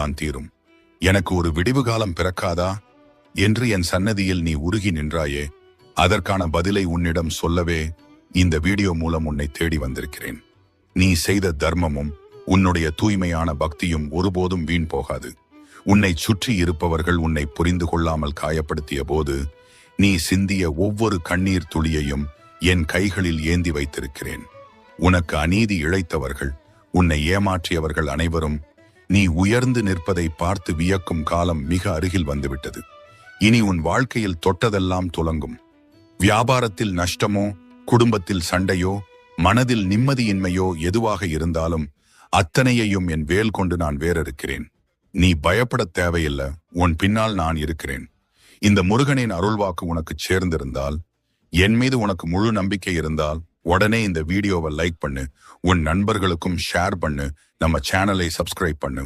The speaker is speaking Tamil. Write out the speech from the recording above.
இப்போதுதான் தீரும். எனக்கு ஒரு விடிவு காலம் பிறக்காதா என்று என் சன்னதியில் நீ உருகி நின்றாயே, அதற்கான பதிலை உன்னிடம் சொல்லவே இந்த வீடியோ மூலம் உன்னை தேடி வந்திருக்கிறேன். நீ செய்த தர்மமும் உன்னுடைய தூய்மையான பக்தியும் ஒருபோதும் வீண் போகாது. உன்னை சுற்றி இருப்பவர்கள் உன்னை புரிந்து கொள்ளாமல் காயப்படுத்திய போது நீ சிந்திய ஒவ்வொரு கண்ணீர் துளியையும் என் கைகளில் ஏந்தி வைத்திருக்கிறேன். உனக்கு அநீதி இழைத்தவர்கள், உன்னை ஏமாற்றியவர்கள் அனைவரும் நீ உயர்ந்து நிற்பதை பார்த்து வியக்கும் காலம் மிக அருகில் வந்துவிட்டது. இனி உன் வாழ்க்கையில் தொட்டதெல்லாம் துலங்கும். வியாபாரத்தில் நஷ்டமோ, குடும்பத்தில் சண்டையோ, மனதில் நிம்மதியின்மையோ எதுவாக இருந்தாலும் அத்தனையையும் என் வேல் கொண்டு நான் வேறிருக்கிறேன். நீ பயப்பட தேவையில்லை, உன் பின்னால் நான் இருக்கிறேன். இந்த முருகனின் அருள்வாக்கு உனக்கு சேர்ந்திருந்தால், என் மீது உனக்கு முழு நம்பிக்கை இருந்தால் உடனே இந்த வீடியோவை லைக் பண்ணு, உன் நண்பர்களுக்கும் ஷேர் பண்ணு, நம்ம சேனலை சப்ஸ்கிரைப் பண்ணு.